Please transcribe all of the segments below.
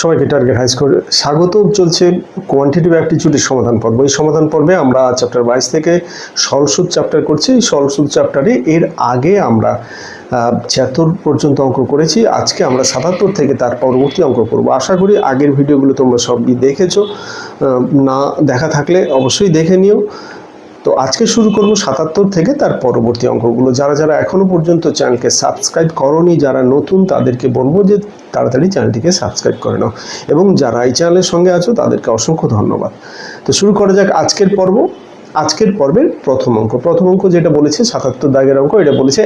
সবাইকে target high score স্বাগত। চলছে কোয়ান্টিটিভ অ্যাপটিটিউডের সমাধান পর্ব। এই সমাধান পর্বে আমরা চ্যাপ্টার 22 থেকে সরল সুদ চ্যাপ্টার করছি। এই সরল সুদ চ্যাপ্টারে এর আগে আমরা 76 পর্যন্ত অঙ্ক করেছি। আজকে আমরা 77 থেকে তার পরবর্তী অঙ্ক করব। আশা করি আগের ভিডিওগুলো তোমরা সবই দেখেছো, না দেখা থাকলে অবশ্যই দেখে নিও। তো আজকে শুরু করব 77 থেকে তার পরবর্তী অঙ্কগুলো। যারা যারা এখনো পর্যন্ত চ্যানেলকে সাবস্ক্রাইব করোনি, যারা নতুন তাদেরকে বলবো যে তাড়াতাড়ি চ্যানেলটিকে সাবস্ক্রাইব করে নাও, এবং যারা এই চ্যানেলের সঙ্গে আছো তাদেরকে অসংখ্য ধন্যবাদ। তো শুরু করা যাক আজকের পর্ব। আজকের পর্বের প্রথম অঙ্ক যেটা বলেছে 77 দাগের অঙ্ক, এটা বলেছে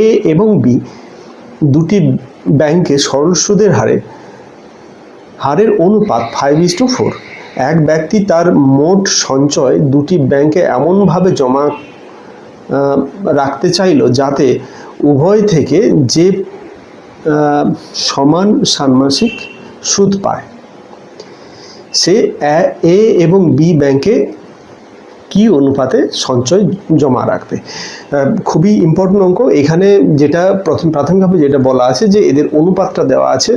এ এবং বি দুটি ব্যাংকে সরল সুদের হারের অনুপাত 5:4। এক ব্যক্তি তার মোট সঞ্চয় দুটি ব্যাংকে এমনভাবে জমা রাখতে চাইল যাতে উভয় থেকে যে সমান ষান্মাসিক সুদ পায়। সে এ এবং বি ব্যাংকে কি অনুপাতে সঞ্চয় জমা রাখবে। খুবই ইম্পর্টেন্ট অঙ্ক। এখানে যেটা প্রাথমিকভাবে যেটা বলা আছে যে এদের অনুপাতটা দেওয়া আছে,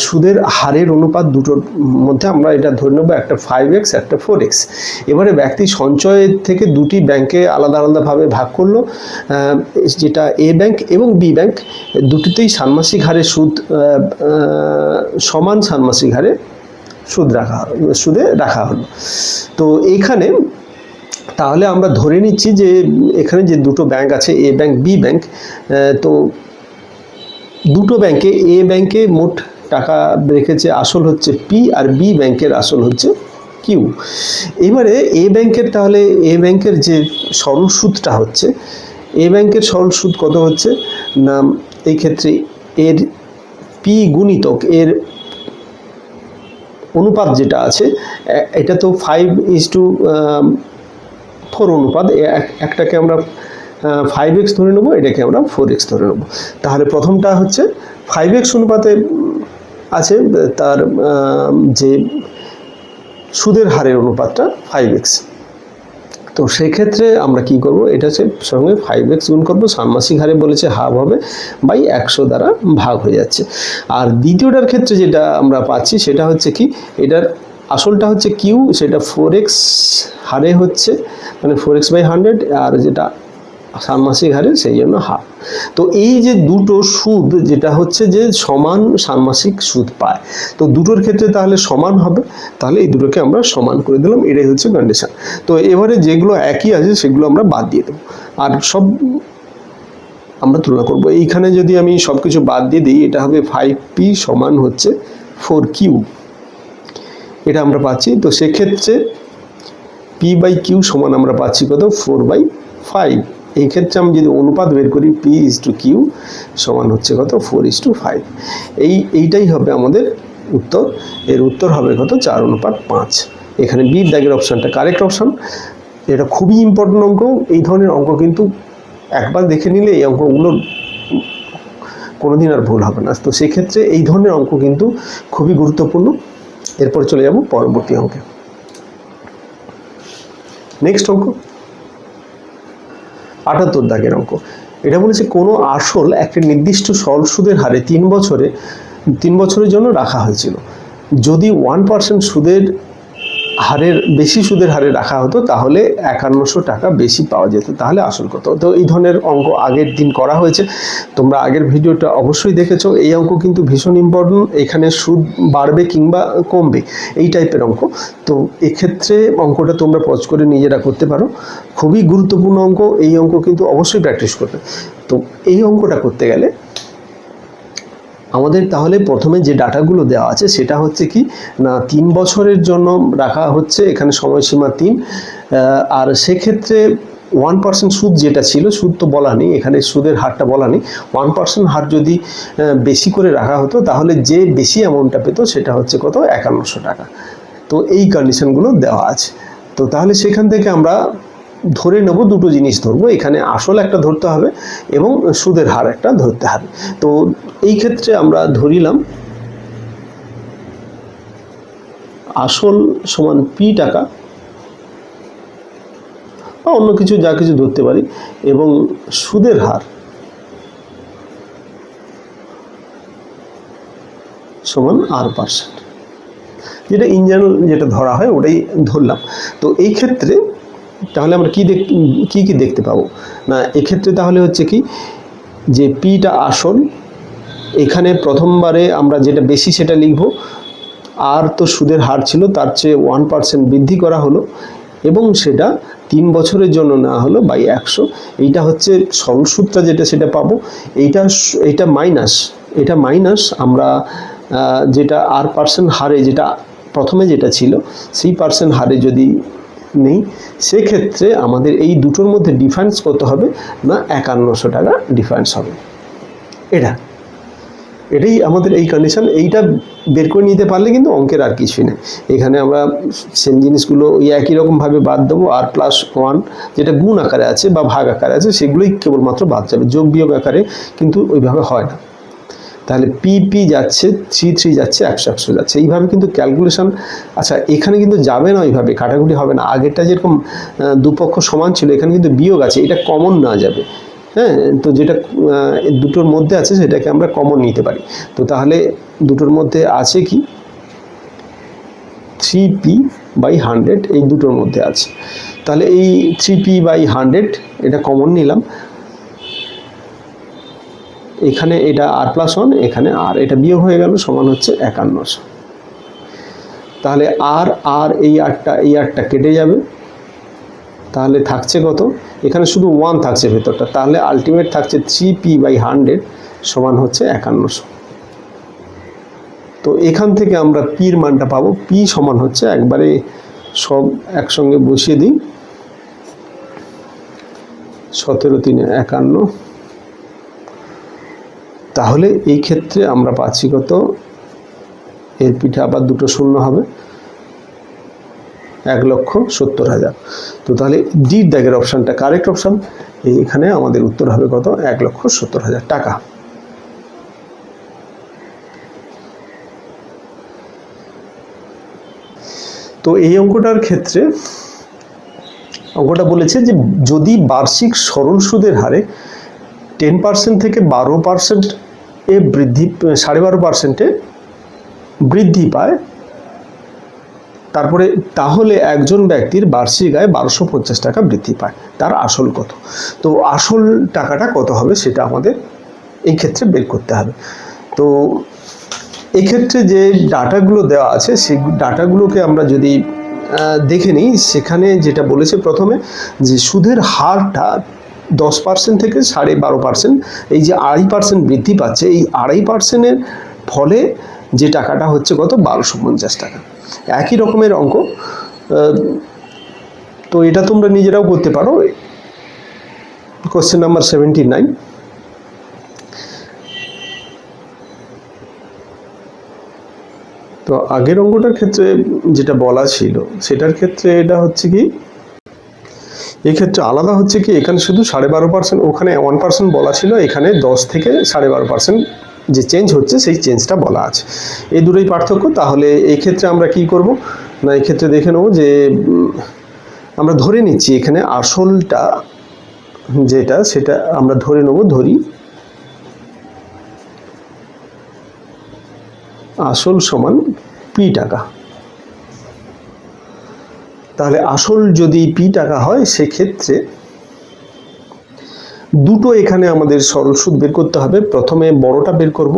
সুদের হারের অনুপাত দুটোর মধ্যে আমরা এটা ধরে নেব, একটা 5x একটা 4x। এবারে ব্যক্তি সঞ্চয়ের থেকে দুটি ব্যাংকে আলাদা আলাদাভাবে ভাগ করলো, যেটা এ ব্যাংক এবং বি ব্যাংক দুটিতেই ষান্মাসিক হারে সুদ সমান ষান্মাসিক হারে সুদে রাখা হলো। তো এইখানে তাহলে আমরা ধরে নিচ্ছি যে এখানে যে দুটো ব্যাংক আছে, এ ব্যাংক বি ব্যাংক, তো দুটো ব্যাংকে এ ব্যাংকে মোট টাকা রেখেছে আসল হচ্ছে পি, আর বি ব্যাংকের আসল হচ্ছে কিউ। এবারে এ ব্যাংকের তাহলে এ ব্যাংকের যে সরল সুদটা হচ্ছে, এ ব্যাংকের সরল সুদ কত হচ্ছে না, এই ক্ষেত্রে এর পি গুণিতক এর অনুপাত যেটা আছে, এটা তো 5:4 অনুপাত। একটাকে আমরা 5x ধরে নেবো, এটাকে আমরা 4x ধরে নেবো। তাহলে প্রথমটা হচ্ছে 5x অনুপাতে আছে, তার যে সুদের হারের অনুপাতটা 5x। তো সেক্ষেত্রে আমরা কি করব, এটা হচ্ছে সঙ্গে 5x গুণ করবো, ষান্মাসিক হারে বলেছে হাফ হবে বাই 100 দ্বারা ভাগ হয়ে যাচ্ছে। আর দ্বিতীয়টার ক্ষেত্রে যেটা আমরা পাচ্ছি সেটা হচ্ছে কি, এটার আসলটা হচ্ছে কিউ, সেটা 4x হারে হচ্ছে, মানে 4x/100, আর যেটা ষান্মাসিক হারে সেই জন্য হাফ। তো এই যে দুটো সুদ যেটা হচ্ছে যে সমান ষান্মাসিক সুদ পায়, তো দুটোর ক্ষেত্রে তাহলে সমান হবে, তাহলে এই দুটোকে আমরা সমান করে দিলাম, এটাই হচ্ছে কন্ডিশন। তো এবারে যেগুলো একই আছে সেগুলো আমরা বাদ দিয়ে দেবো, আর সব আমরা তুলনা করব। এইখানে যদি আমি সব কিছু বাদ দিয়ে দিই, এটা হবে 5p সমান হচ্ছে 4q, এটা আমরা পাচ্ছি। তো সেক্ষেত্রে p/q সমান আমরা পাচ্ছি কত, 4/5। এই ক্ষেত্রে আমি যদি অনুপাত বের করি, p/q সমান হচ্ছে কত, 4:5। এইটাই হবে আমাদের উত্তর। এর উত্তর হবে কত, 4:5। এখানে বি দাগের অপশানটা কারেক্ট অপশান। এটা খুবই ইম্পর্টেন্ট অঙ্ক। এই ধরনের অঙ্ক কিন্তু একবার দেখে নিলে এই অঙ্কগুলো কোনোদিন আর ভুল হবে না। তো সেক্ষেত্রে এই ধরনের অঙ্ক কিন্তু খুবই গুরুত্বপূর্ণ। এরপর চলে যাব পরবর্তী অঙ্কে। নেক্সট অঙ্ক 78 দাগের অঙ্ক। এটা বলেছে কোনো আসল একটা নির্দিষ্ট সরল সুদের হারে 3 বছরের জন্য রাখা হয়েছিল। যদি 1% সুদের হারে রাখা হতো তাহলে 5100 টাকা বেশি পাওয়া যেত। তাহলে আসল কত? তো এই ধরনের অঙ্ক আগের দিন করা হয়েছে, তোমরা আগের ভিডিওটা অবশ্যই দেখেছো। এই অঙ্ক কিন্তু ভীষণ ইম্পর্টেন্ট। এখানে সুদ বাড়বে কিংবা কমবে এই টাইপের অঙ্ক। তো এক্ষেত্রে অঙ্কটা তোমরা পজ করে নিজেরা করতে পারো, খুবই গুরুত্বপূর্ণ অঙ্ক। এই অঙ্ক কিন্তু অবশ্যই প্র্যাকটিস করবে। তো এই অঙ্কটা করতে গেলে আমাদের তাহলে প্রথমে যে ডাটাগুলো দেওয়া আছে সেটা হচ্ছে কি না, 3 বছরের জন্য রাখা হচ্ছে, এখানে সময়সীমা 3। আর সেক্ষেত্রে 1% সুদ যেটা ছিল, সুদ তো বলা নেই এখানে, সুদের হারটা বলা নেই। 1% হার যদি বেশি করে রাখা হতো তাহলে যে বেশি অ্যামাউন্টটা পেত সেটা হচ্ছে কত, 5100 টাকা। তো এই কন্ডিশনগুলো দেওয়া আছে। তো তাহলে সেখান থেকে আমরা ধরে নেব, দুটো জিনিস ধরবো, এখানে আসল একটা ধরতে হবে এবং সুদের হার একটা ধরতে হবে। তো এই ক্ষেত্রে আমরা ধরিলাম আসল সমান পি টাকা, বা অন্য কিছু যা কিছু ধরতে পারি, এবং সুদের হার সমান R%, যেটা ইন জেনারেল যেটা ধরা হয় ওটাই ধরলাম। তো এই ক্ষেত্রে তাহলে আমরা কি দেখতে পাবো না, এক্ষেত্রে তাহলে হচ্ছে কি যে পিটা আসল, এখানে প্রথমবারে আমরা যেটা বেশি সেটা লিখব, আর তো সুদের হার ছিল তার চেয়ে 1% বৃদ্ধি করা হলো এবং সেটা 3 বছরের জন্য নেওয়া হলো বাই 100। এইটা হচ্ছে সরল সুদটা যেটা সেটা পাবো। এইটা মাইনাস আমরা যেটা R% হারে যেটা প্রথমে যেটা ছিল সেই পার্সেন্ট হারে যদি নেই, সেক্ষেত্রে আমাদের এই দুটোর মধ্যে ডিফারেন্স কত হবে না 5100 টাকা ডিফারেন্স হবে। এটাই আমাদের এই কন্ডিশন। এইটা বের করে নিতে পারলে কিন্তু অঙ্কের আর কিছুই নেই। এখানে আমরা সেম জিনিসগুলো ওই একই রকমভাবে বাদ দেবো, R+1 যেটা গুণ আকারে আছে বা ভাগ আকারে আছে সেগুলোই কেবলমাত্র বাদ যাবে, যোগ বিয়োগ আকারে কিন্তু ওইভাবে হয় না। তাহলে পি যাচ্ছে, 3 যাচ্ছে, 100 যাচ্ছে, এইভাবে কিন্তু ক্যালকুলেশন। আচ্ছা, এখানে কিন্তু যাবে না ওইভাবে, কাটাকুটি হবে না। আগেরটা যেরকম দুপক্ষ সমান ছিল, এখানে কিন্তু বিয়োগ আছে, এটা কমন না যাবে। হ্যাঁ, তো যেটা দুটোর মধ্যে আছে সেটাকে আমরা কমন নিতে পারি। তো তাহলে দুটোর মধ্যে আছে কি 3p/100, এই দুটোর মধ্যে আছে। তাহলে এই 3p/100 এটা কমন নিলাম, এখানে এটা R+1, এখানে আর এটা বিয়োগ হয়ে গেল, সমান হচ্ছে 5100। তাহলে আর এই আটটা কেটে যাবে, তাহলে থাকছে কত, এখানে শুধু 1 থাকছে ভেতরটা, তাহলে আলটিমেট থাকছে 3p/100 সমান হচ্ছে 5100। তো এখান থেকে আমরা পির মানটা পাবো, পি সমান হচ্ছে, একবারে সব একসঙ্গে বসিয়ে দিই, 17×3 = 51। তাহলে এই ক্ষেত্রে আমরা পাচ্ছি কত, এর পিঠে আবার দুটো শূন্য হবে, 1,70,000। তো তাহলে ডি দাগের অপশানটা কারেক্ট অপশান। এখানে আমাদের উত্তর হবে কত, 1,70,000 টাকা। তো এই অঙ্কটার ক্ষেত্রে অঙ্কটা বলেছে যে যদি বার্ষিক সরল সুদের হারে 10% থেকে 12% এ বৃদ্ধি, 12.5%-এ বৃদ্ধি পায়, তারপরে তাহলে একজন ব্যক্তির বার্ষিক আয় 1250 টাকা বৃদ্ধি পায়, তার আসল কত। তো আসল টাকাটা কত হবে সেটা আমাদের এই ক্ষেত্রে বের করতে হবে। তো এক্ষেত্রে যে ডাটাগুলো দেওয়া আছে সেই ডাটাগুলোকে আমরা যদি দেখে নিই, সেখানে যেটা বলেছে প্রথমে যে সুদের হারটা 10% থেকে 12.5%, এই যে 2.5% বৃদ্ধি পাচ্ছে, এই 2.5%-এর ফলে যে টাকাটা হচ্ছে কত, 1250 টাকা। একই রকমের অঙ্ক, তো এটা তোমরা নিজেরাও করতে পারো। Question number 79। তো আগের অঙ্কটার ক্ষেত্রে যেটা বলা ছিল সেটার ক্ষেত্রে এটা হচ্ছে কি, এই ক্ষেত্রে আলাদা হচ্ছে কি, এখানে শুধু 12.5%, ওখানে 1% বলা ছিল, এখানে 10 থেকে 12.5% যে চেঞ্জ হচ্ছে সেই চেঞ্জটা বলা আছে, এই দুটোই পার্থক্য। তাহলে এই ক্ষেত্রে আমরা কি করব না, এই ক্ষেত্রে দেখে নেব যে আমরা ধরে নিচ্ছি এখানে আসলটা যেটা সেটা আমরা ধরে নেব, আসল সমান পি টাকা। তাহলে আসল যদি পি টাকা হয় সেক্ষেত্রে দুটো এখানে আমাদের সরল সুদ বের করতে হবে। প্রথমে বড়টা বের করব,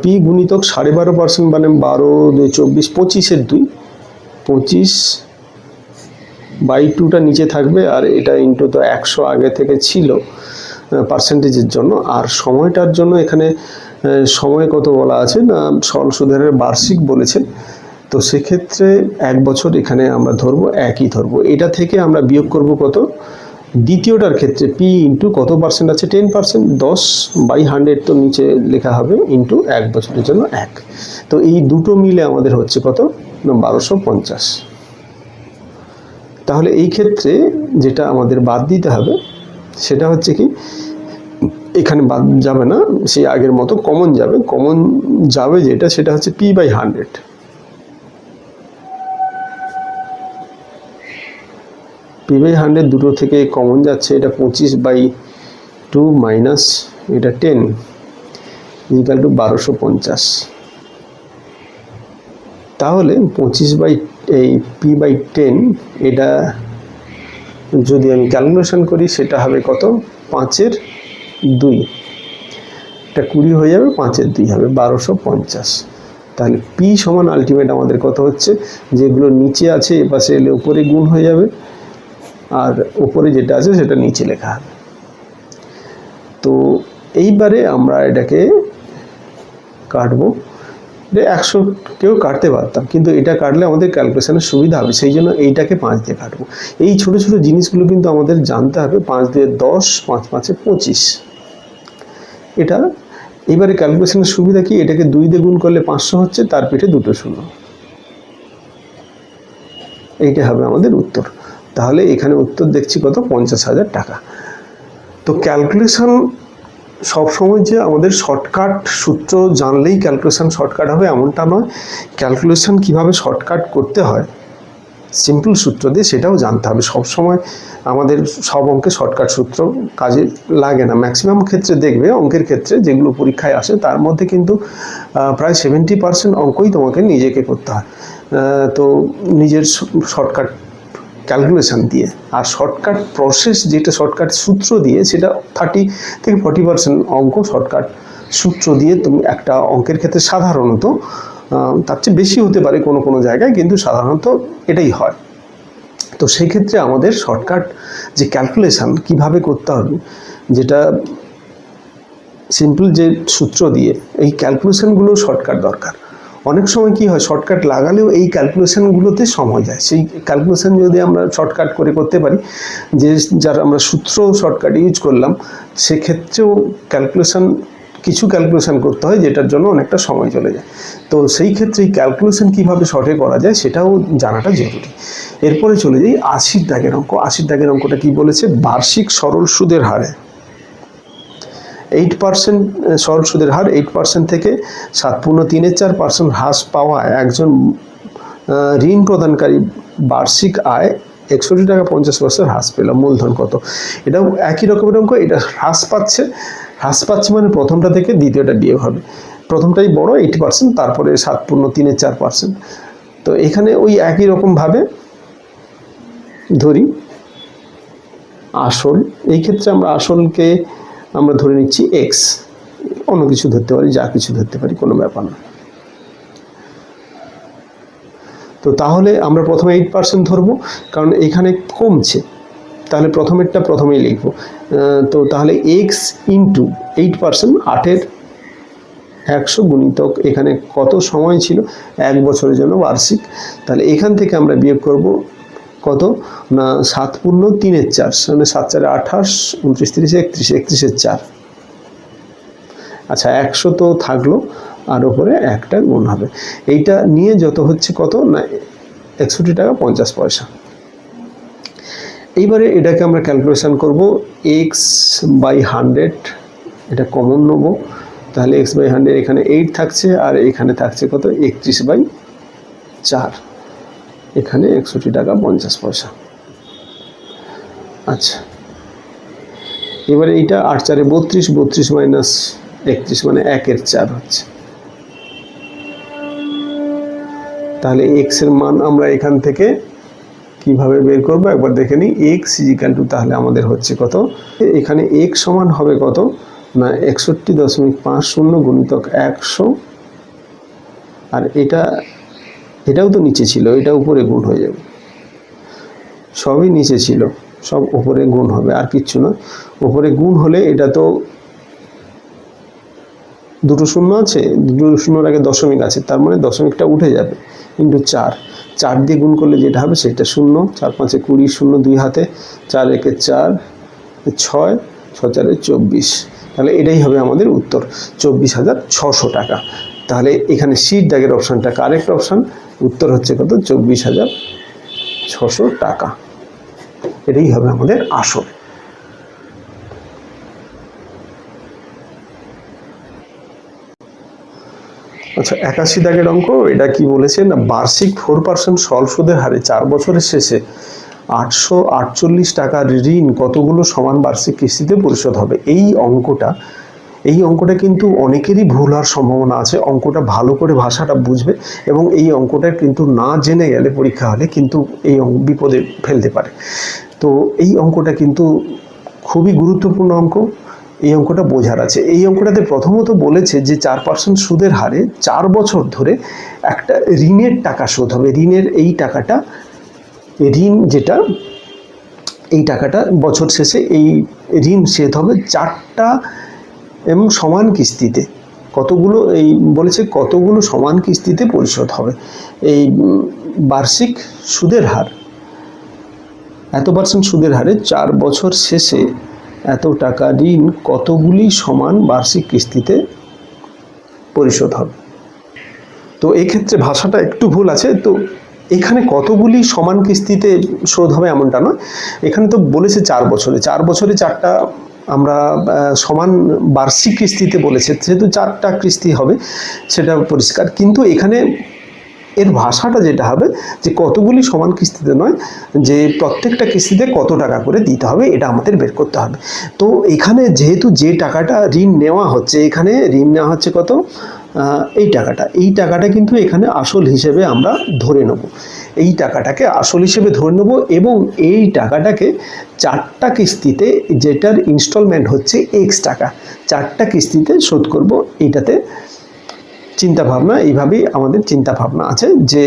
পি গুণিতক 12.5% মানে 12 2 24, 25-এর 2, 25/2টা নিচে থাকবে, আর এটা ইন্টু তো 100 আগে থেকে ছিল পার্সেন্টেজের জন্য। আর সময়টার জন্য এখানে সময় কত বলা আছে না, সরল সুদের বার্ষিক বলেছেন, তো সেক্ষেত্রে 1 বছর এখানে আমরা ধরবো, একই ধরবো। এটা থেকে আমরা বিয়োগ করব কত, দ্বিতীয়টার ক্ষেত্রে পি ইন্টু কত পার্সেন্ট আছে, 10%, 10/100 তো নিচে লেখা হবে, ইন্টু 1 বছরের জন্য 1। তো এই দুটো মিলে আমাদের হচ্ছে কত না 1250। তাহলে এই ক্ষেত্রে যেটা আমাদের বাদ দিতে হবে সেটা হচ্ছে কি, এখানে বাদ যাবে না, সেই আগের মতো কমন যাবে যেটা সেটা হচ্ছে p/100। p/100 দুটো থেকে কমন যাচ্ছে, এটা 25/2 মাইনাস এটা 10 = 1250। তাহলে 25/P/10 এটা যদি আমি ক্যালকুলেশন করি সেটা হবে কত, 5/2, এটা 20 হয়ে যাবে, 5/2 হবে 1250। তাহলে পি সমান আলটিমেট আমাদের কত হচ্ছে, যেগুলো নিচে আছে এপাশে এলে উপরে গুণ হয়ে যাবে, আর উপরে যেটা আছে সেটা নিচে লেখা হবে। তো এইবারে আমরা এটাকে কাটবো, 100 কেউ কাটতে পারতাম, কিন্তু এটা কাটলে আমাদের ক্যালকুলেশনের সুবিধা হবে, সেই জন্য এইটাকে 5 দিয়ে কাটবো। এই ছোট ছোট জিনিসগুলো কিন্তু আমাদের জানতে হবে। 5 দিয়ে 10, 5 5 25, এটা এবারে ক্যালকুলেশনের সুবিধা কি, এটাকে 2 দিয়ে গুণ করলে 500 হচ্ছে, তার পিঠে 2টো শূন্য, এইটা হবে আমাদের উত্তর। তাহলে এখানে উত্তর দেখছি কত, 50,000 টাকা। তো ক্যালকুলেশন সবসময় যে আমাদের শর্টকাট সূত্র জানলেই ক্যালকুলেশন শর্টকাট হবে এমনটা নয়, ক্যালকুলেশন কিভাবে শর্টকাট করতে হয় সিম্পল সূত্র দিয়ে সেটাও জানতে হবে। সবসময় আমাদের সব অঙ্কে শর্টকাট সূত্র কাজে লাগে না। ম্যাক্সিমাম ক্ষেত্রে দেখবে অঙ্কের ক্ষেত্রে যেগুলো পরীক্ষায় আসে তার মধ্যে কিন্তু প্রায় 70% অঙ্কই তোমাকে নিজেকে করতে হয়, তো নিজের শর্টকাট ক্যালকুলেশন দিয়ে। আর শর্টকাট প্রসেস যেটা শর্টকাট সূত্র দিয়ে, সেটা 30 থেকে 40% অঙ্ক শর্টকাট সূত্র দিয়ে তুমি একটা অঙ্কের ক্ষেত্রে সাধারণত, তার চেয়ে বেশি হতে পারে কোনো কোনো জায়গায়, কিন্তু সাধারণত এটাই হয়। তো সেই ক্ষেত্রে আমাদের শর্টকাট যে ক্যালকুলেশন কিভাবে করতে হবে, যেটা সিম্পল যে সূত্র দিয়ে, এই ক্যালকুলেশনগুলো শর্টকাট দরকার। অনেক সময় কি হয়, শর্টকাট লাগালেও এই ক্যালকুলেশনগুলোতে সময় যায়। সেই ক্যালকুলেশন যদি আমরা শর্টকাট করে করতে পারি, যে যার আমরা সূত্র শর্টকাট ইউজ করলাম, সেক্ষেত্রেও কিছু ক্যালকুলেশন করতে হয়, যেটার জন্য অনেকটা সময় চলে যায়। তো সেই ক্ষেত্রে এই ক্যালকুলেশন কীভাবে শর্টে করা যায় সেটাও জানাটা জরুরি। এরপরে চলে যাই 80 দাগের অঙ্ক। 80 দাগের অঙ্কটা কি বলেছে, বার্ষিক সরল সুদের হারে 8%, সরল সুদের হার 8% থেকে 7.34% হ্রাস পাওয়া একজন ঋণ প্রদানকারী বার্ষিক আয় 61 টাকা 50 পয়সা হ্রাস পেল, মূলধন কত। এটাও একই রকমের অঙ্ক, এটা হ্রাস পাচ্ছে মানে প্রথমটা থেকে দ্বিতীয়টা বিয়োগ হবে। প্রথমটাই বড় 80%, তারপরে 7.34%। তো এখানে ওই একই রকমভাবে ধরি আসল, এই ক্ষেত্রে আমরা আসলকে আমরা ধরে নিচ্ছি এক্স, অন্য কিছু ধরতে পারি, যা কিছু ধরতে পারি, কোনো ব্যাপার না। তো তাহলে আমরা প্রথমে 8% ধরবো, কারণ এখানে কমছে, তাহলে প্রথমেরটা প্রথমেই লিখবো। তো তাহলে এক্স ইন্টু 8%, 8-এর 100 গুণিতক এখানে কত সময় ছিল, 1 বছরের জন্য বার্ষিক। তাহলে এখান থেকে আমরা বিয়োগ করব কত না 7×3=4, মানে 7×4=28, 29×30=31, 31/4। আচ্ছা 100 তো থাকলো, আর ওপরে একটা গুণ হবে। এইটা নিয়ে যত হচ্ছে কত না 61 টাকা 50 পয়সা। এইবারে এটাকে আমরা ক্যালকুলেশন করব x/100, এটা কমন নেব। তাহলে x/100 এখানে 8 থাকছে, আর এখানে থাকছে কত 31/4, এখানে 61 টাকা 50 পয়সা। আচ্ছা এবারে এইটা 8×4=32, 32 - 31 মানে 1/4 হচ্ছে। তাহলে x এর মান আমরা এখান থেকে কিভাবে বের করব একবার দেখে নিই। x = তাহলে আমাদের হচ্ছে কত, এখানে x সমান হবে কত না 61.50 গুণিতক 100, আর এটাও তো নিচে ছিল, এটা উপরে গুণ হয়ে যাবে, সবই নিচে ছিল, সব উপরে গুণ হবে, আর কিচ্ছু না। উপরে গুণ হলে এটা তো দুটো শূন্য আছে, দুটো শূন্যর আগে দশমিক আছে, তার মানে দশমিকটা উঠে যাবে, ইন্টু 4 দিয়ে গুণ করলে যেটা হবে সেটা 0, 4×5 = 20, 0 2 হাতে, 4×1=4, 6, 6×4=24। তাহলে এটাই হবে আমাদের উত্তর, 24,600 টাকা। তাহলে এখানে সির দাগের অপশানটা কারেক্ট অপশান, উত্তর হচ্ছে কত 24,600 টাকা। এটাই হবে আমাদের আসল। আচ্ছা 81 দাগের অঙ্ক, এটা কি বলেছে না বার্ষিক 4% সরল সুদের হারে 4 বছরের শেষে 848 টাকার ঋণ কতগুলো সমান বার্ষিক কিস্তিতে পরিশোধ হবে। এই অঙ্কটা এই অঙ্কটা কিন্তু অনেকেরই ভুল হওয়ার সম্ভাবনা আছে। অঙ্কটা ভালো করে ভাষাটা বুঝবে এবং এই অঙ্কটা কিন্তু না জেনে গেলে পরীক্ষা হলে কিন্তু এই বিপদে ফেলতে পারে। তো এই অঙ্কটা কিন্তু খুবই গুরুত্বপূর্ণ অঙ্ক। এই অঙ্কটা বোঝার আছে। এই অঙ্কটাতে প্রথমত বলেছে যে 4% সুদের হারে 4 বছর ধরে একটা ঋণের টাকা শোধ হবে। ঋণের এই টাকাটা, ঋণ যেটা, এই টাকাটা বছর শেষে এই ঋণ শোধ হবে 4টা এবং সমান কিস্তিতে। কতগুলো, এই বলেছে কতগুলো সমান কিস্তিতে পরিশোধ হবে। এই বার্ষিক সুদের হার, এত % সুদের হারে 4 বছর শেষে এত টাকা ঋণ কতগুলি সমান বার্ষিক কিস্তিতে পরিশোধ হবে। তো এক্ষেত্রে ভাষাটা একটু ভুল আছে। তো এখানে কতগুলি সমান কিস্তিতে শোধ হবে এমনটা নয়, এখানে তো বলেছে 4 বছরে, 4 বছরে 4টা আমরা সমান বার্ষিক কিস্তিতে বলেছে, যেহেতু 4টা কিস্তি হবে সেটা পরিষ্কার। কিন্তু এখানে এর ভাষাটা যেটা হবে যে কতগুলি সমান কিস্তিতে নয়, যে প্রত্যেকটা কিস্তিতে কত টাকা করে দিতে হবে এটা আমাদের বের করতে হবে। তো এখানে যেহেতু যে টাকাটা ঋণ নেওয়া হচ্ছে, এখানে ঋণ নেওয়া হচ্ছে কত, এই টাকাটা কিন্তু এখানে আসল হিসেবে আমরা ধরে নেব। এই টাকাটাকে আসল হিসেবে ধরে নেব এবং এই টাকাটাকে 4টা কিস্তিতে, যেটার ইনস্টলমেন্ট হচ্ছে x টাকা, 4টা কিস্তিতে শোধ করব। এইটাতে চিন্তাভাবনা, এইভাবেই আমাদের চিন্তাভাবনা আছে যে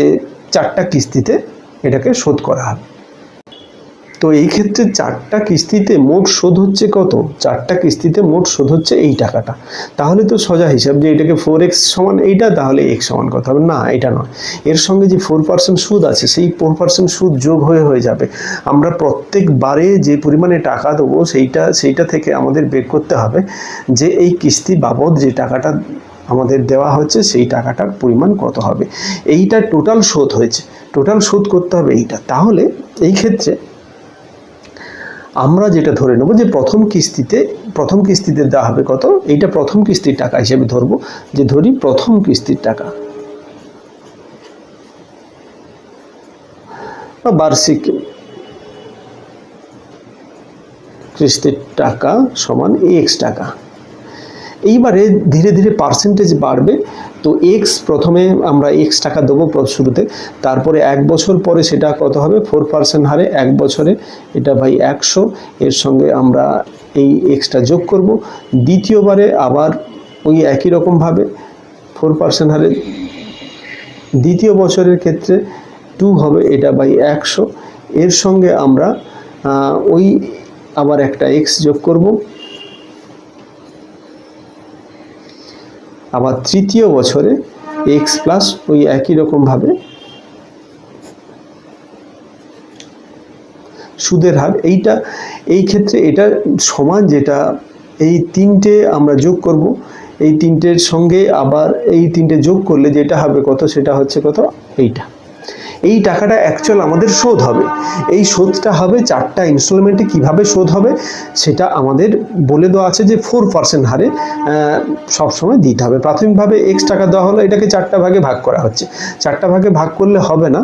4টা কিস্তিতে এটাকে শোধ করা হবে। তো এই ক্ষেত্রে 4টা কিস্তিতে মোট শোধ হচ্ছে কত, 4টা কিস্তিতে মোট শোধ হচ্ছে এই টাকাটা। তাহলে তো সোজা হিসাব যে এটাকে 4x সমান এইটা, তাহলে x সমান কত হবে, না এটা নয়, এর সঙ্গে যে 4% সুদ আছে সেই 4% সুদ যোগ হয়ে যাবে। আমরা প্রত্যেকবারে যে পরিমাণে টাকা দেবো সেইটা থেকে আমাদের বের করতে হবে যে এই কিস্তি বাবদ যে টাকাটা আমাদের দেওয়া হচ্ছে সেই টাকাটার পরিমাণ কত হবে। এইটা টোটাল শোধ হয়েছে, টোটাল শোধ করতে হবে এইটা। তাহলে এই ক্ষেত্রে আমরা যেটা ধরে নেব যে প্রথম কিস্তিতে দেওয়া হবে কত, এইটা প্রথম কিস্তির টাকা হিসেবে ধরবো, যে ধরি প্রথম কিস্তির টাকা বা বার্ষিক কিস্তির টাকা সমান x টাকা। এইবারে ধীরে ধীরে পার্সেন্টেজ বাড়বে। তো প্রথমে আমরা x টাকা দেবো শুরুতে, তারপরে 1 বছর পরে সেটা কত হবে, 4% হারে 1 বছরে এটা বাই 100, এর সঙ্গে আমরা এই xটা যোগ করব। দ্বিতীয়বারে আবার ওই একই রকমভাবে 4% হারে দ্বিতীয় বছরের ক্ষেত্রে 2 হবে, এটা বাই 100, এর সঙ্গে আমরা ওই আবার একটা x যোগ করব। আবার তৃতীয় বছরে x প্লাস ওই একই রকমভাবে সুদের হার। এই ক্ষেত্রে এটা সমান, যেটা এই 3টে আমরা যোগ করব, এই 3টের সঙ্গে আবার এই 3টে যোগ করলে যেটা হবে কত, সেটা হচ্ছে কত, এইটা। এই টাকাটা অ্যাকচুয়াল আমাদের শোধ হবে। এই শোধটা হবে 4টা ইনস্টলমেন্টে। কিভাবে শোধ হবে সেটা আমাদের বলে দেওয়া আছে যে 4% হারে সবসময় দিতে হবে। প্রাথমিকভাবে x টাকা দেওয়া হলো, এটাকে 4টা ভাগে ভাগ করা হচ্ছে। 4টা ভাগে ভাগ করলে হবে না,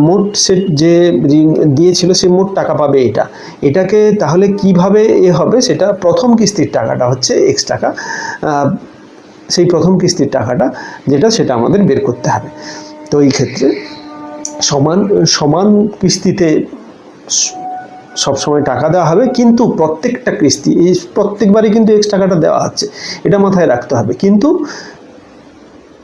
মোট সে যে ঋণ দিয়েছিল সে মোট টাকা পাবে এটাকে। তাহলে কিভাবে হবে, সেটা প্রথম কিস্তির টাকাটা হচ্ছে x টাকা, সেই প্রথম কিস্তির টাকাটা যেটা, সেটা আমাদের বের করতে হবে। তো এই ক্ষেত্রে সমান কিস্তিতে সবসময় টাকা দেওয়া হবে, কিন্তু প্রত্যেকটা কিস্তি, এই প্রত্যেকবারই কিন্তু x টাকাটা দেওয়া হচ্ছে, এটা মাথায় রাখতে হবে। কিন্তু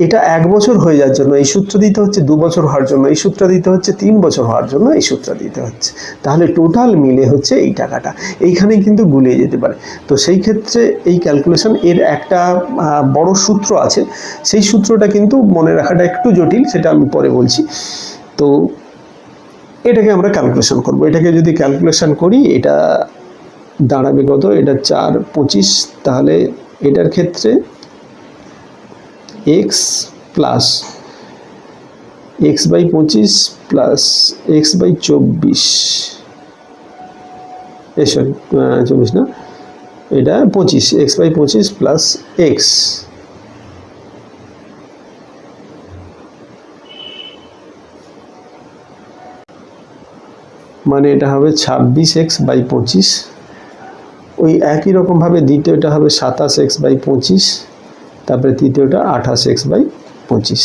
এটা 1 বছর হয়ে যাওয়ার জন্য এই সূত্র দিতে হচ্ছে, 2 বছর হওয়ার জন্য এই সূত্র দিতে হচ্ছে, 3 বছর হওয়ার জন্য এই সূত্র দিতে হচ্ছে। তাহলে টোটাল মিলে হচ্ছে এই টাকাটা, এইখানেই কিন্তু গুলিয়ে যেতে পারে। তো সেই ক্ষেত্রে এই ক্যালকুলেশন এর একটা বড় সূত্র আছে, সেই সূত্রটা কিন্তু মনে রাখাটা একটু জটিল, সেটা আমি পরে বলছি। তো এটাকে আমরা ক্যালকুলেশন করব। এটাকে যদি ক্যালকুলেশন করি এটা দাঁড়াবে কত, এটা 4 25, তাহলে এটার ক্ষেত্রে x plus x/25 plus x/24, sorry 24 না, এটা 25, x/25 প্লাস x, মানে এটা হবে 26x/25 ওই একই রকমভাবে দ্বিতীয়টা হবে 27x/25, তারপরে তৃতীয়টা 28x/25,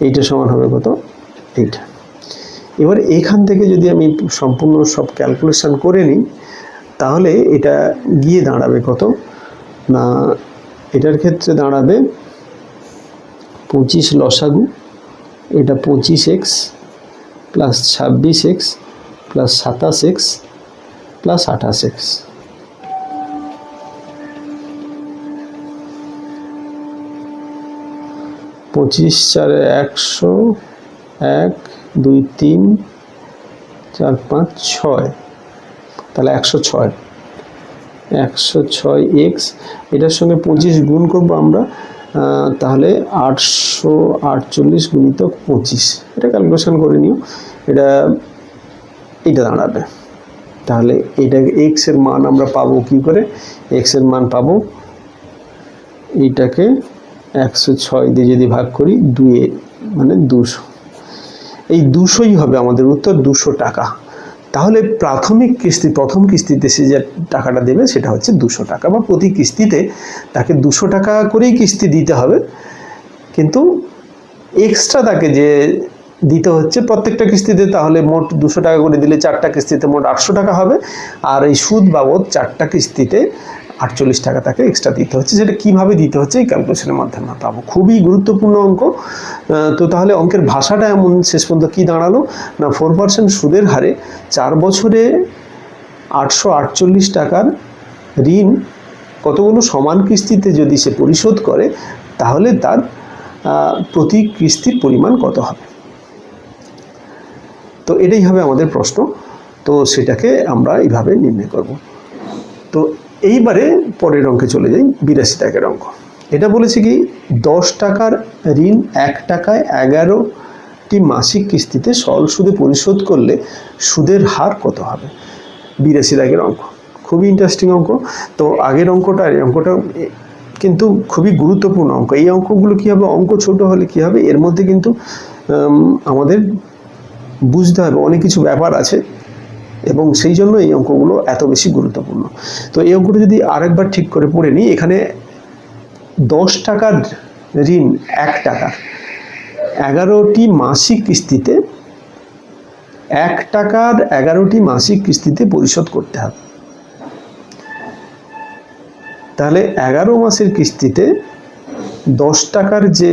এইটা সমান হবে কত? এইটা। এবার এখান থেকে যদি আমি সম্পূর্ণ সব ক্যালকুলেশন করে নিই তাহলে এটা গিয়ে দাঁড়াবে কত না, এটার ক্ষেত্রে দাঁড়াবে 25 লসাগু, এটা 25x plus 26x plus 27x plus 28x। পঁচিশ 4 100, 1 2 3 4 5 6, তাহলে 106, 106x, এটার সঙ্গে 25 গুণ করবো আমরা, তাহলে 848 গুণিতক 25, এটা ক্যালকুলেশন করে নিও, এটা দাঁড়াবে। তাহলে এটাকে এক্স এর মান আমরা পাবো কি করে? এক্স এর মান পাবো, এইটাকে 106 দিয়ে যদি ভাগ করি 2 মানে 200, এই 200ই হবে আমাদের উত্তর, 200 টাকা। তাহলে প্রাথমিক কিস্তি, প্রথম কিস্তিতে সে যে টাকাটা দেবে সেটা হচ্ছে 200 টাকা, বা প্রতি কিস্তিতে তাকে 200 টাকা করেই কিস্তি দিতে হবে, কিন্তু এক্সট্রা তাকে যে দিতে হচ্ছে প্রত্যেকটা কিস্তিতে, তাহলে মোট 200 টাকা করে দিলে 4টা কিস্তিতে মোট 800 টাকা হবে, আর এই সুদ বাবদ 4টা কিস্তিতে 48 টাকা তাকে এক্সট্রা দিতে হচ্ছে। সেটা কিভাবে দিতে হচ্ছে এই ক্যালকুলেশনের মাধ্যমে পাবো। খুবই গুরুত্বপূর্ণ অঙ্ক। তো তাহলে অঙ্কের ভাষাটা এমন শেষ পর্যন্ত কি দাঁড়ালো না, 4% সুদের হারে 4 বছরে 848 টাকার ঋণ কতগুলো সমান কিস্তিতে যদি সে পরিশোধ করে তাহলে তার প্রতি কিস্তির পরিমাণ কত হবে। তো এটাই হবে আমাদের প্রশ্ন। তো সেটাকে আমরা এইভাবে নির্ণয় করব। তো এইবারে পরের অঙ্কে চলে যাই, 82 টাকার অঙ্ক। এটা বলেছে কি 10 টাকার ঋণ 1 টাকায় 11টি মাসিক কিস্তিতে সরল সুদে পরিশোধ করলে সুদের হার কত হবে? 82 টাকার অঙ্ক, খুবই ইন্টারেস্টিং অঙ্ক। তো আগের অঙ্কটা, এই অঙ্কটা কিন্তু খুবই গুরুত্বপূর্ণ অঙ্ক। এই অঙ্কগুলো কী হবে, অঙ্ক ছোট হলে কী হবে, এর মধ্যে কিন্তু আমাদের বুঝতে হবে অনেক কিছু ব্যাপার আছে, এবং সেই জন্য এই অঙ্কগুলো এত বেশি গুরুত্বপূর্ণ। তো এই অঙ্কটা যদি আরেকবার ঠিক করে পড়ে নিই, এখানে 10 টাকার ঋণ 1 টাকা 11টি মাসিক কিস্তিতে, 1 টাকার 11টি মাসিক কিস্তিতে পরিশোধ করতে হবে। তাহলে 11 মাসের কিস্তিতে 10 টাকার যে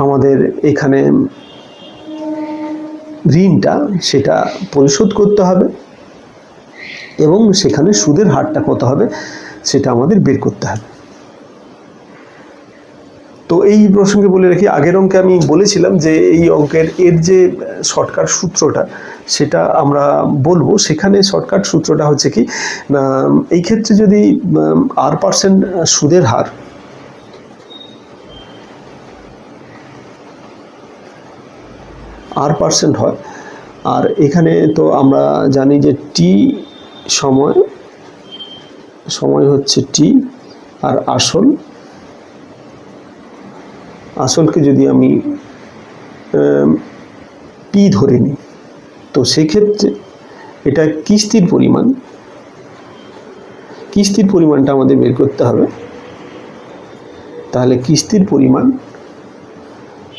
আমাদের এখানে ঋণটা সেটা পরিশোধ করতে হবে, এবং সেখানে সুদের হারটা কত হবে সেটা আমাদের বের করতে হবে। তো এই প্রসঙ্গে বলে রাখি, আগের অঙ্কে আমি বলেছিলাম যে এই অঙ্কের এর যে শর্টকাট সূত্রটা সেটা আমরা বলবো। সেখানে শর্টকাট সূত্রটা হচ্ছে কি, এই ক্ষেত্রে যদি R% সুদের হার R% হয়, আর এখানে তো আমরা জানি যে টি সময় হচ্ছে টি, আর আসলকে যদি আমি পি ধরে নিই, তো সেক্ষেত্রে এটা কিস্তির পরিমাণটা আমাদের বের করতে হবে। তাহলে কিস্তির পরিমাণ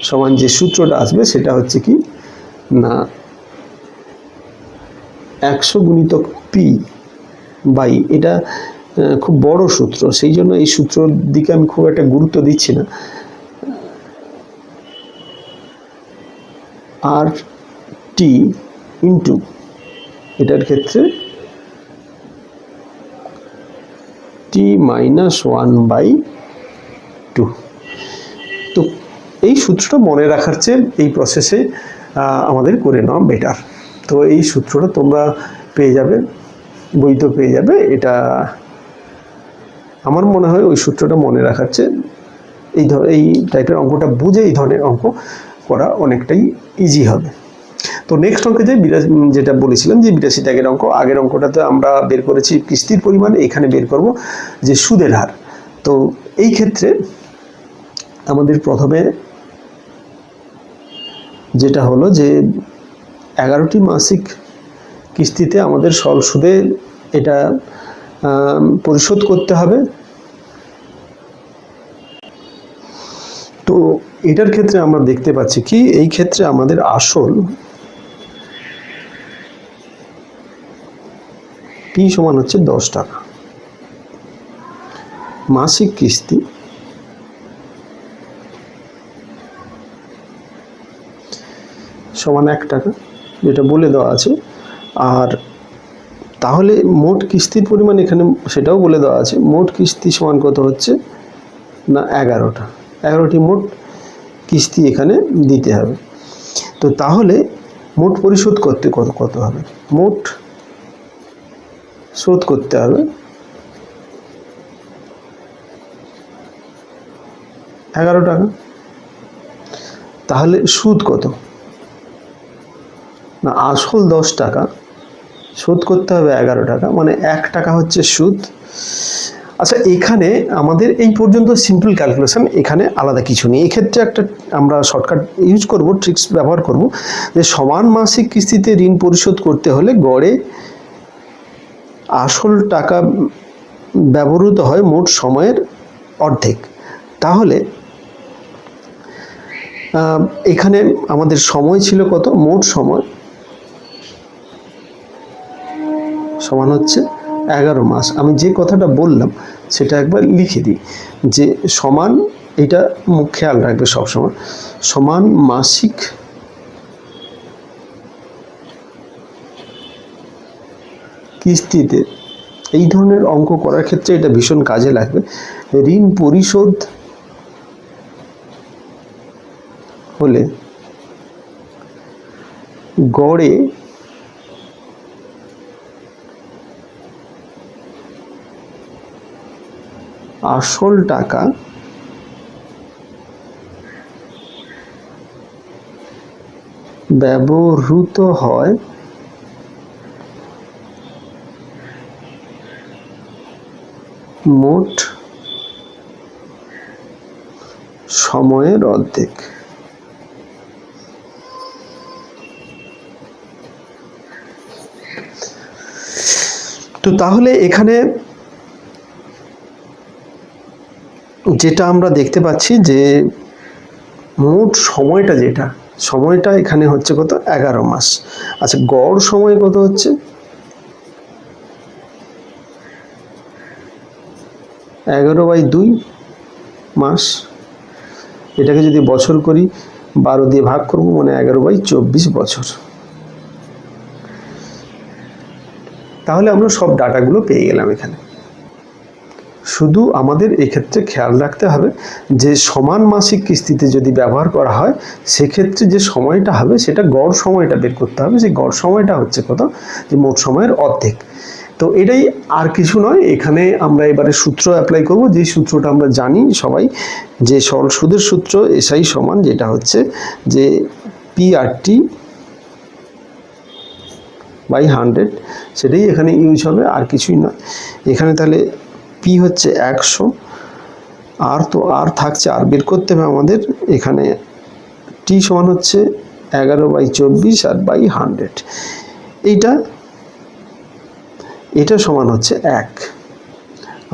সমান যে সূত্রটা আসবে সেটা হচ্ছে কি না 100 গুণিতক পি বাই, এটা খুব বড় সূত্র, সেই জন্য এই সূত্রের দিকে আমি খুব একটা গুরুত্ব দিচ্ছি না। আর টি ইন্টু এটার ক্ষেত্রে টি -1/2। তো এই সূত্রটা মনে রাখার চেয়ে এই প্রসেসে আমাদের করে নেওয়া বেটার। তো এই সূত্রটা তোমরা পেয়ে যাবে, বইতেও পেয়ে যাবে। এটা আমার মনে হয় ওই সূত্রটা মনে রাখার চেয়ে এই টাইপের অঙ্কটা বুঝে এই ধরনের অঙ্ক করা অনেকটাই ইজি হবে। তো নেক্সট অঙ্কে যাই, যেটা বলেছিলাম যে 82 টাকার অঙ্ক। আগের অঙ্কটাতে আমরা বের করেছি কিস্তির পরিমাণ, এখানে বের করব যে সুদের হার। তো এই ক্ষেত্রে আমাদের প্রথমে যেটা হলো যে 11টি মাসিক কিস্তিতে আমাদের সরল সুদে এটা পরিশোধ করতে হবে। তো এটার ক্ষেত্রে আমরা দেখতে পাচ্ছি কি, এই ক্ষেত্রে আমাদের আসল পি সমান হচ্ছে 10 টাকা, মাসিক কিস্তি সমান 1 টাকা, যেটা বলে দেওয়া আছে। আর তাহলে মোট কিস্তির পরিমাণ এখানে সেটাও বলে দেওয়া আছে। মোট কিস্তি সমান কত হচ্ছে না 11টা, 11টি মোট কিস্তি এখানে দিতে হবে। তো তাহলে মোট পরিশোধ করতে কত হবে, মোট শোধ করতে হবে 11 টাকা। তাহলে সুদ কত না, আসল 10 টাকা, শোধ করতে হবে 11 টাকা, মানে 1 টাকা হচ্ছে সুদ। আচ্ছা, এখানে আমাদের এই পর্যন্ত সিম্পল ক্যালকুলেশন, এখানে আলাদা কিছু নেই। এক্ষেত্রে একটা আমরা শর্টকাট ইউজ করব, ট্রিক্স ব্যবহার করব, যে সমান মাসিক কিস্তিতে ঋণ পরিশোধ করতে হলে গড়ে আসল টাকা ব্যবহৃত হয় মোট সময়ের অর্ধেক। তাহলে এখানে আমাদের সময় ছিল কত, মোট সময় সমান হচ্ছে 11 মাস। আমি যে কথাটা বললাম সেটা একবার লিখে দিই, যে সমান, এটা খেয়াল রাখবে সবসময়, সমান মাসিক কিস্তিতে, এই ধরনের অঙ্ক করার ক্ষেত্রে এটা ভীষণ কাজে লাগবে। ঋণ পরিশোধ হলে গড়ে আসল টাকা ব্যবহৃত হয় মোট সময়ের অর্ধেক। তো তাহলে এখানে যেটা আমরা দেখতে পাচ্ছি যে মোট সময়টা, যেটা সময়টা এখানে হচ্ছে কত, 11 মাস। আচ্ছা, গড় সময় কত হচ্ছে, 11/2 মাস। এটাকে যদি বছর করি, 12 দিয়ে ভাগ করব, মানে 11/24 বছর। তাহলে আমরা সব ডাটাগুলো পেয়ে গেলাম এখানে। শুধু আমাদের এক্ষেত্রে খেয়াল রাখতে হবে যে সমান মাসিক কিস্তিতে যদি ব্যবহার করা হয়, সেক্ষেত্রে যে সময়টা হবে সেটা গড় সময়টা বের করতে হবে। সেই গড় সময়টা হচ্ছে কত, যে মোট সময়ের অর্ধেক। তো এটাই, আর কিছু নয়। এখানে আমরা এবারে সূত্র অ্যাপ্লাই করব, যে সূত্রটা আমরা জানি সবাই, যে সরল সুদের সূত্র এসআই সমান, যেটা হচ্ছে যে PRT বাই 100, সেটাই এখানে ইউজ হবে, আর কিছুই নয়। এখানে তাহলে পি হচ্ছে 100, আর তো আর থাকছে, আর বের করতে হবে আমাদের। এখানে টি সমান হচ্ছে 11/24 আর বাই 100, এটা সমান হচ্ছে 1।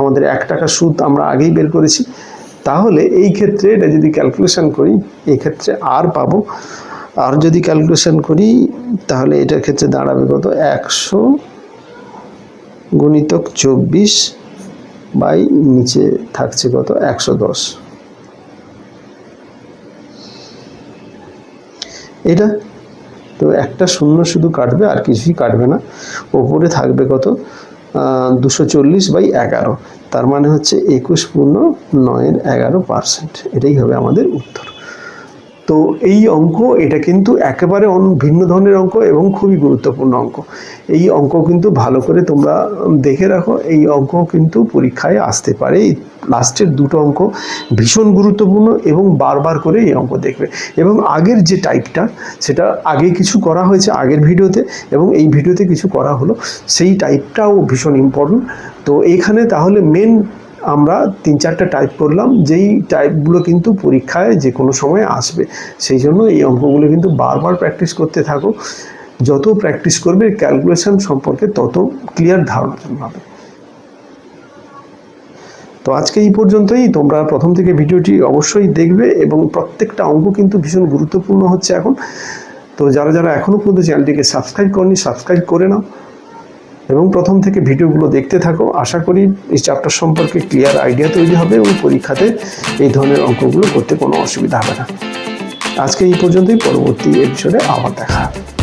আমাদের 1 টাকা সুদ আমরা আগেই বের করেছি। তাহলে এই ক্ষেত্রে এটা যদি ক্যালকুলেশন করি, এই ক্ষেত্রে আর পাবো। আর যদি ক্যালকুলেশন করি তাহলে এটার ক্ষেত্রে দাঁড়াবে কত, 100 গুণিতক 24 বাই নিচে থাকছে কত, 110। এটা তো একটা শূন্য শুধু কাটবে, আর কিছুই কাটবে না। ওপরে থাকবে কত, 240/11, তার মানে হচ্ছে 21.911%। এটাই হবে আমাদের উত্তর। তো এই অঙ্ক, এটা কিন্তু একেবারে ভিন্ন ধরনের অঙ্ক এবং খুবই গুরুত্বপূর্ণ অঙ্ক। এই অঙ্ক কিন্তু ভালো করে তোমরা দেখে রাখো, এই অঙ্ক কিন্তু পরীক্ষায় আসতে পারে। এই লাস্টের দুটো অঙ্ক ভীষণ গুরুত্বপূর্ণ, এবং বারবার করে এই অঙ্ক দেখবে। এবং আগের যে টাইপটা, সেটা আগে কিছু করা হয়েছে আগের ভিডিওতে, এবং এই ভিডিওতে কিছু করা হলো, সেই টাইপটাও ভীষণ ইম্পর্টেন্ট। তো এখানে তাহলে মেন আমরা 3-4টা টাইপ করলাম, যেই টাইপগুলো কিন্তু পরীক্ষায় যে কোনো সময় আসবে। সেই জন্য এই অঙ্কগুলো কিন্তু বারবার প্র্যাকটিস করতে থাকো। যত প্র্যাকটিস করবে ক্যালকুলেশন সম্পর্কে তত ক্লিয়ার ধারণা হবে। তো আজকে এই পর্যন্তই। তোমরা প্রথম থেকে ভিডিওটি অবশ্যই দেখবে এবং প্রত্যেকটা অঙ্ক কিন্তু ভীষণ গুরুত্বপূর্ণ হচ্ছে এখন। তো যারা যারা এখনও পর্যন্ত চ্যানেলটিকে সাবস্ক্রাইব করনি সাবস্ক্রাইব করে নাও এবং প্রথম থেকে ভিডিওগুলো দেখতে থাকো। আশা করি এই চ্যাপ্টার সম্পর্কে ক্লিয়ার আইডিয়া তৈরি হবে এবং পরীক্ষাতে এই ধরনের অঙ্কগুলো করতে কোনো অসুবিধা হবে না। আজকে এই পর্যন্তই, পরবর্তী এপিসোডে আবার দেখা হবে।